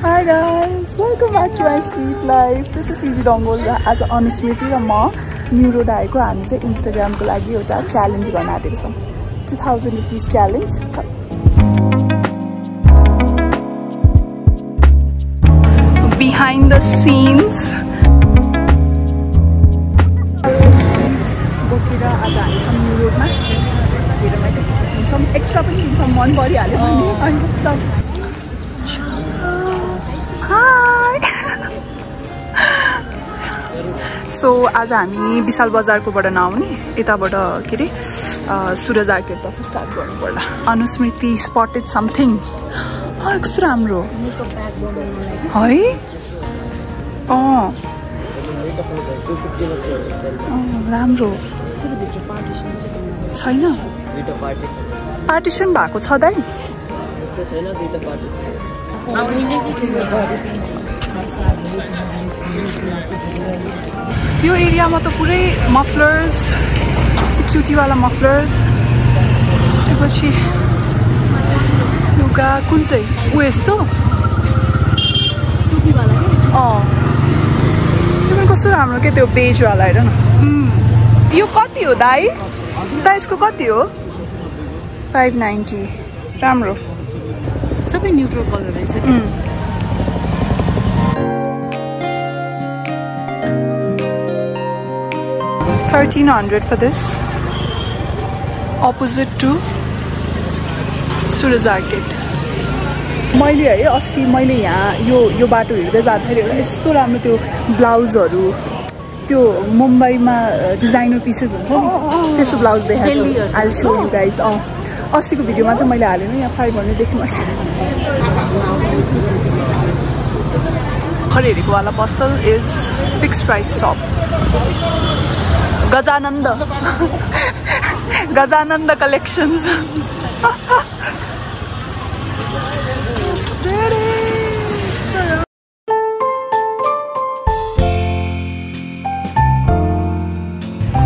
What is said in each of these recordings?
Hi guys, welcome back to my street life. This is Sweetie Dongol as Anusmriti र म new road आएको हामी चाहिँ Instagram को लागि एउटा च्यालेन्ज गर्न आँटेको छौं 2000 रुपीस च्यालेन्ज छ behind the scenes बोकेर आज हामी छौं न्यू रोडमा हेरमै दिन्छौं एक्स्ट्रा पनि दिन्छौं मन परिहाल्यो भने So आज हामी विशाल बजारको बाट नआउने यताबाट के रे सुरज आर्केट तर्फ स्टार्ट गर्नु पर्ला अनुस्मृति स्पटेड समथिङ कस्तो राम्रो है राम्रो छैन पार्टिसन भएको छ दाइ यो एरियामा त पुरै मफलर्स क्युटी वाला मफलर्स त्यसपछि लुगा कुन चाहिँ उ यस्तो टोपी वाला के कस्तो राम्रो के त्यो बेज वाला हेर न यो कति हो दाइ यसको कति हो 590 राम्रो सबै न्यूट्रल कलर रहेछ के 1300 for this opposite to Suraj Arcade मैले है अस्ति मैले यहाँ यो बाटो हिँड्दै जाँदाखेरि यस्तो राम्रो त्यो ब्लाउजहरु त्यो मुम्बईमा डिजाइनर पिसेस हुन्छ नि त्यस्तो ब्लाउज देखाएको I'll show you guys अस्तिको भिडियोमा चाहिँ मैले हालेँ नि यहाँ 500 देखि मैले खरेरीको वाला पसल इज फिक्स्ड प्राइस शप Gajananda collections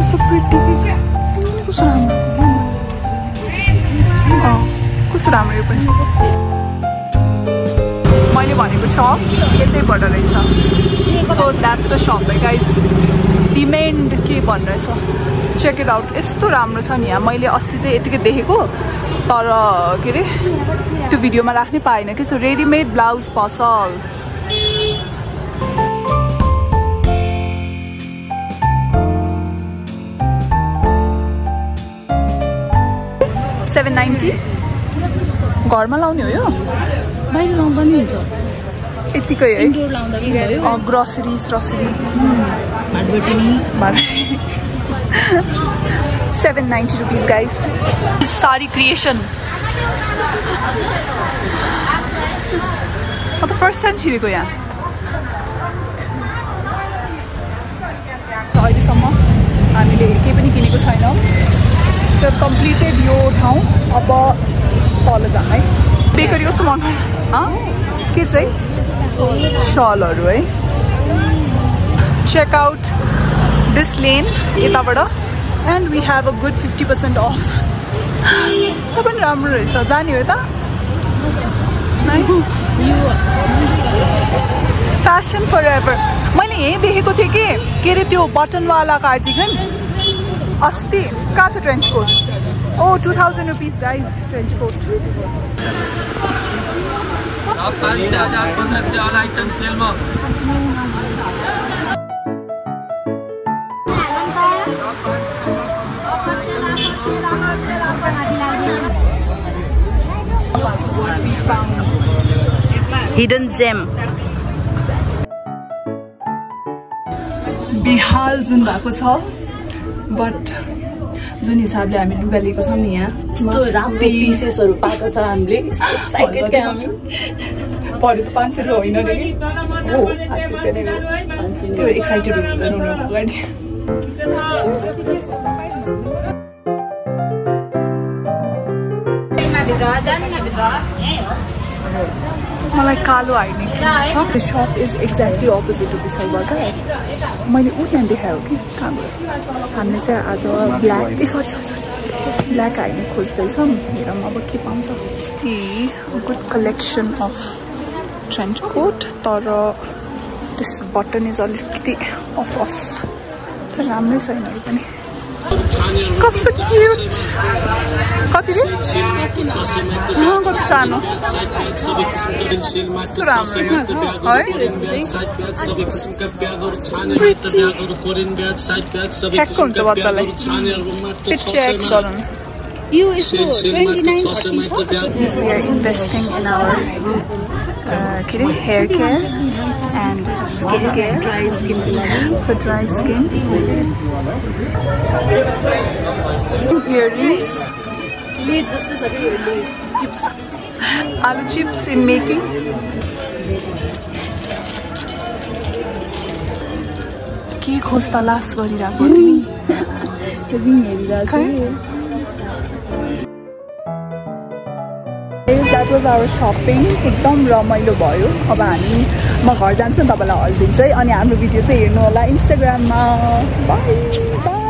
so pretty कस्तो राम्रो यो पनि मैले भनेको शप यतैबाट रहेछ so that's the shop guys demand के भन्छ चेक इट आउट यस्तो राम्रो छ नि यहाँ मैले अस्ति चाहिँ यतिकै देखेको तर के रे त्यो भिडियोमा राख्नै पाएन के सो रेडीमेड ब्लाउज पसल $790 घरमा लाउने हो यो बाहिर लाउँदा नि हुन्छ यतिकै है grocery $790 guys sari creation for the first time छिरेको यहाँ अहिलेसम्म हामीले केही पनि किनेको छैनौं so completed यो ठाउँ अब तल जाम है बेकरी कस्तो मन के चाहिँ सलहरु है check out this lane यताबाट and we have a good 50% off त्यो पनि राम्रो रहेछ जाने हो यता fashion forever मैले यही देखेको थिएँ कि के रे त्यो बटन वाला कार्डिगन अस्ति कहाँ छ trench coat oh 2000 rupees guys trench coat सब 5015 से ऑल आइटम सेल में hidden gem बिहाल जुन भएको छ बट जुन हिसाबले हामी लुगा लिएको छौं नि यहाँ यस्तो राम्रो पिसेसहरु पाएको छ हामीले एक्साइटेड के हामी परे त 500 रुपैयाँ होइन रे हो 500 रुपैयाँ नै त्यो एक्साइटेड हुँदैन नि मलाई कालो हाइने छ the shop is exactly opposite to Bishal Bazar मैले उ त्यहाँ देखायो कि हामीले चाहिँ आज ब्ल्याक सरी ब्ल्याक हाइने खोज्दैछौँ हेरौँ अब के पाउँछ good collection of trench coat तर दिस बटन इज अलिकति अफ तर राम्रै छैन पनि कस्तो क्युट कति रे कति सानो कस्तो राम्रो है ठ्याक्क हुन्छ बच्चालाई चेक गरौँ You is 29. We are investing in our hair care and skin care. Dry skin. For dry skin. Earrings. Lays just as lays. Chips. Aloo chips in making. के खोज्दा लास गरिरहेको तिमी That was our shopping. एकदम रमाइलो भयो अब हामी म घर जान्छु नि तपाईलाई हल्दिन्छु है अनि हाम्रो भिडियो चाहिँ हेर्नु होला इन्स्टाग्राममा बाइ